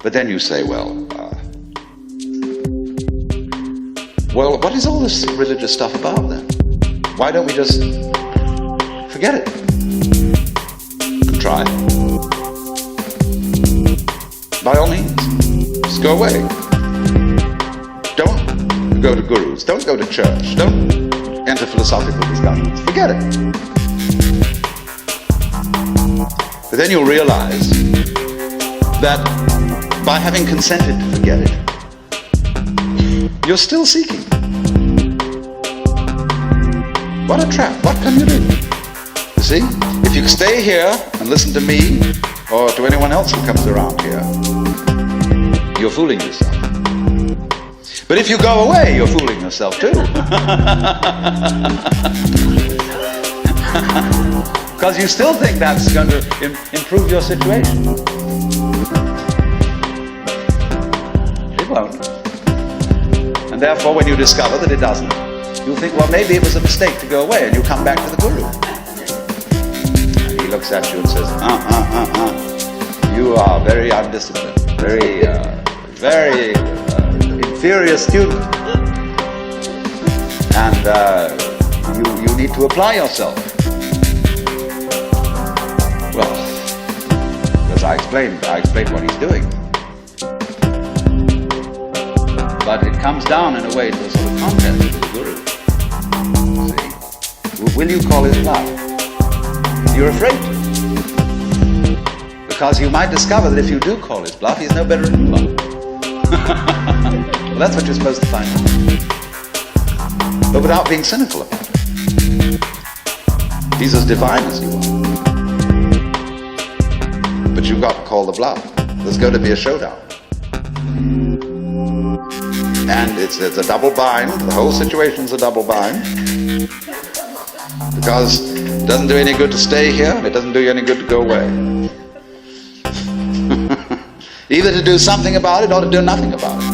But then you say, well, what is all this religious stuff about then? Why don't we just forget it? Try. By all means, just go away. Don't go to gurus. Don't go to church. Don't enter philosophical discussions. Forget it. But then you'll realize that by having consented to forget it, you're still seeking. What a trap. What can you do? You see? If you stay here and listen to me or to anyone else who comes around here, you're fooling yourself. But if you go away, you're fooling yourself too. Because you still think that's going to improve your situation. It won't. And therefore, when you discover that it doesn't, you'll think, well, maybe it was a mistake to go away, and you come back to the guru. And he looks at you and says, you are very undisciplined, very inferior student, and you need to apply yourself. Well, as I explained what he's doing. But it comes down in a way to a sort of contest with the guru. See? Will you call his bluff? You're afraid to. Because you might discover that if you do call his bluff, he's no better than you are. Well, that's what you're supposed to find out. But without being cynical about it. He's as divine as you are. But you've got to call the bluff. There's going to be a showdown. And it's a double bind. The whole situation's a double bind. Because it doesn't do any good to stay here, and it doesn't do you any good to go away. Either to do something about it or to do nothing about it.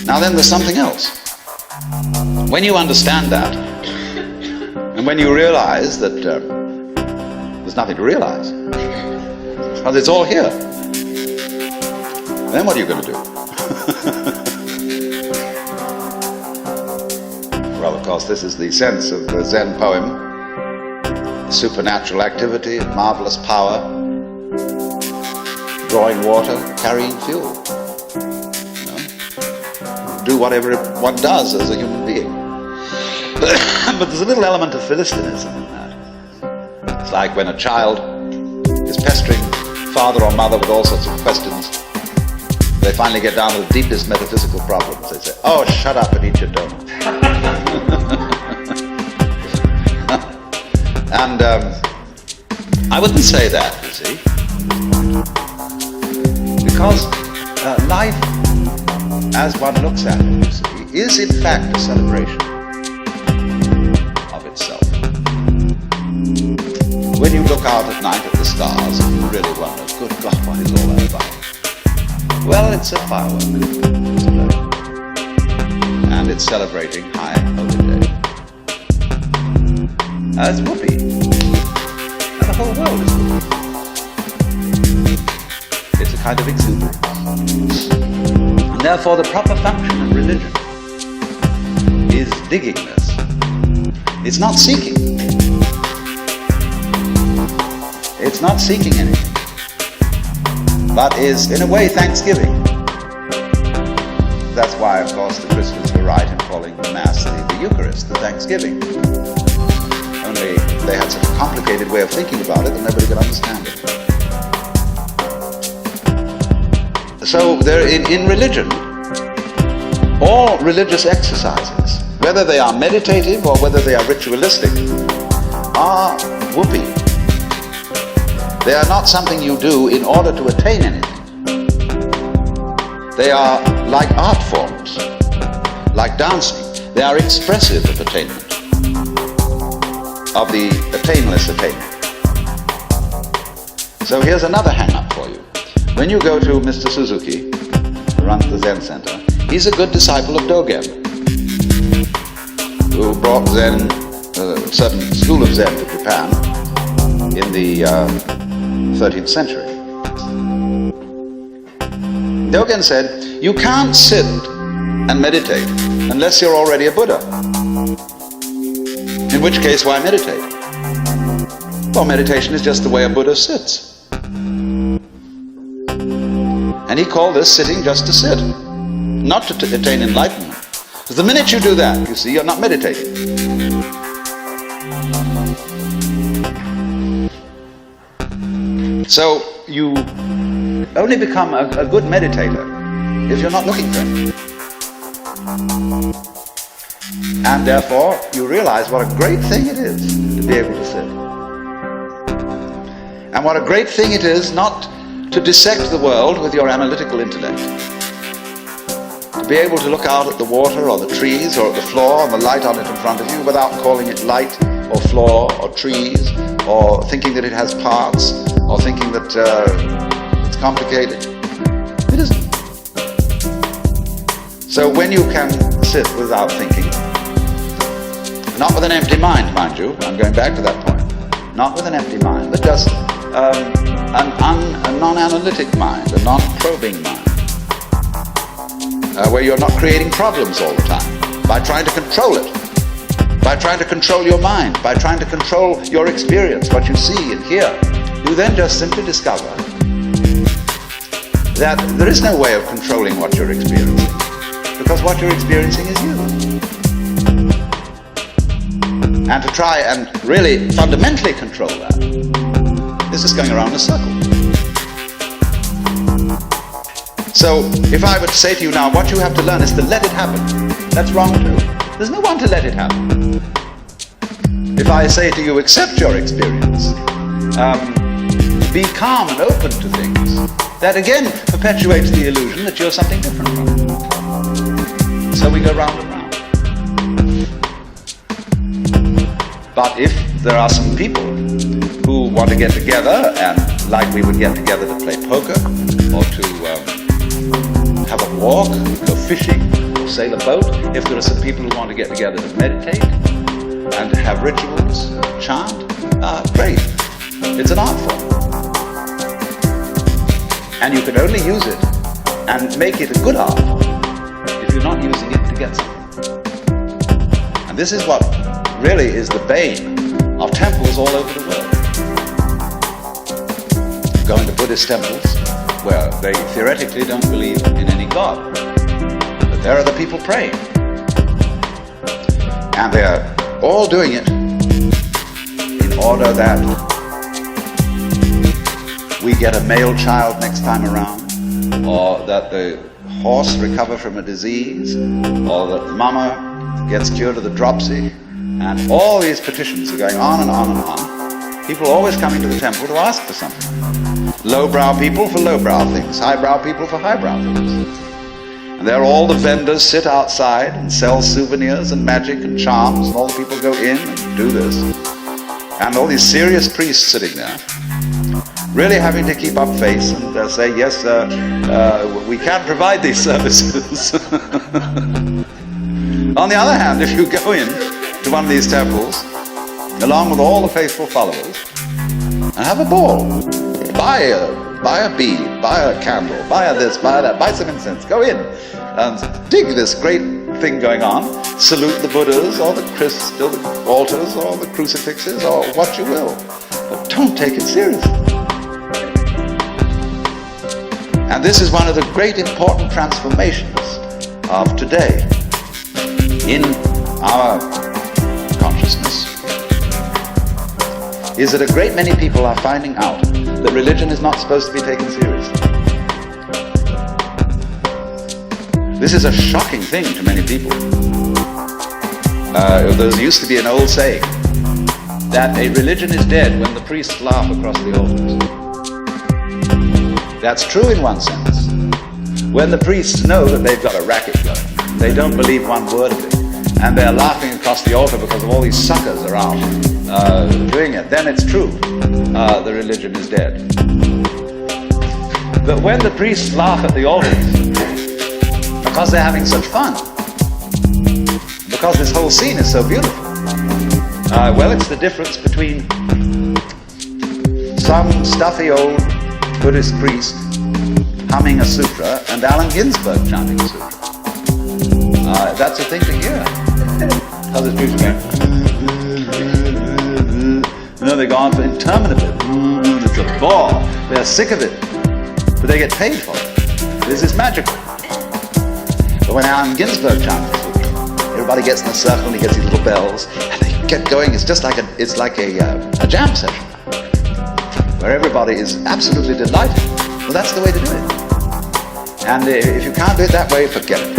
Now then, there's something else. When you understand that, and when you realize that there's nothing to realize, because it's all here, then what are you going to do? Well, of course, this is the sense of the Zen poem. The supernatural activity and marvelous power, drawing water, carrying fuel. You know? Do whatever one does as a human being. But there's a little element of philistinism in that. It's like when a child is pestering father or mother with all sorts of questions. They finally get down to the deepest metaphysical problems. They say, oh, shut up and eat your donut. And I wouldn't say that, you see. Because life, as one looks at it, you see, is in fact a celebration of itself. When you look out at night at the stars and you really wonder, good God, what is all that about? Well, it's a firework. And it's celebrating High Holy Day. It's whoopee. And the whole world is whoopee. It's a kind of exuberance. And therefore the proper function of religion is diggingness. It's not seeking. It's not seeking anything. But is, in a way, thanksgiving. That's why, of course, the Christians were right in calling the Mass the Eucharist, the Thanksgiving. Only they had such a complicated way of thinking about it that nobody could understand it. So, in religion, all religious exercises, whether they are meditative or whether they are ritualistic, are whoopee. They are not something you do in order to attain anything. They are like art forms, like dancing. They are expressive of attainment, of the attainless attainment. So here's another hang-up for you. When you go to Mr. Suzuki, who runs the Zen Center, he's a good disciple of Dogen, who brought Zen, a certain school of Zen to Japan in the 13th century. Dogen said, you can't sit and meditate unless you're already a Buddha. In which case, why meditate? Well, meditation is just the way a Buddha sits. And he called this sitting just to sit, not to attain enlightenment. Because the minute you do that, you see, you're not meditating. So you only become a good meditator if you're not looking for anything. And therefore, you realize what a great thing it is to be able to sit. And what a great thing it is not to dissect the world with your analytical intellect. To be able to look out at the water or the trees or at the floor and the light on it in front of you without calling it light or floor or trees or thinking that it has parts or thinking that it's complicated. It isn't. So when you can sit without thinking, not with an empty mind, mind you, I'm going back to that point, not with an empty mind, but just a non-analytic mind, a non-probing mind, where you're not creating problems all the time, by trying to control it, by trying to control your mind, by trying to control your experience, what you see and hear. You then just simply discover that there is no way of controlling what you're experiencing, because what you're experiencing is you. And to try and really fundamentally control that, this is going around in a circle. So if I were to say to you now, what you have to learn is to let it happen, that's wrong too. There's no one to let it happen. If I say to you, accept your experience, be calm and open to things, that again perpetuates the illusion that you're something different from it. So we go round and round. But if there are some people who want to get together, and like we would get together to play poker, or to have a walk, go fishing, or sail a boat, if there are some people who want to get together to meditate, and to have rituals, chant, great. It's an art form. And you can only use it and make it a good art form if you're not using it to get something. And this is what really is the bane of temples all over the world. You go into Buddhist temples where they theoretically don't believe in any God, but there are the people praying. And they're all doing it in order that we get a male child next time around, or that the horse recover from a disease, or that mama gets cured of the dropsy, and all these petitions are going on and on and on. People always coming to the temple to ask for something. Lowbrow people for lowbrow things, highbrow people for highbrow things. And there all the vendors sit outside and sell souvenirs and magic and charms, and all the people go in and do this. And all these serious priests sitting there, really having to keep up face and say, yes, we can provide these services. On the other hand, if you go in to one of these temples, along with all the faithful followers, and have a ball, buy a bead, buy a candle, buy a this, buy that, buy some incense, go in and dig this great thing going on, salute the Buddhas or the altars or the crucifixes or what you will, but don't take it seriously. And this is one of the great important transformations of today in our consciousness, is that a great many people are finding out that religion is not supposed to be taken seriously. This is a shocking thing to many people. There used to be an old saying that a religion is dead when the priests laugh across the altars. That's true in one sense. When the priests know that they've got a racket going, they don't believe one word of it, and they're laughing across the altar because of all these suckers around doing it, then it's true. The religion is dead. But when the priests laugh at the altars because they're having such fun, because this whole scene is so beautiful, well, it's the difference between some stuffy old Buddhist priest humming a sutra and Allen Ginsberg chanting a sutra. That's a thing to hear. How's this music going? They go on for interminably. It's a bore. They're sick of it. But they get paid for it. This is magical. But when Allen Ginsberg chants, everybody gets in a circle and he gets these little bells, and they get going. It's just like a jam session where everybody is absolutely delighted. Well, that's the way to do it. And if you can't do it that way, forget it.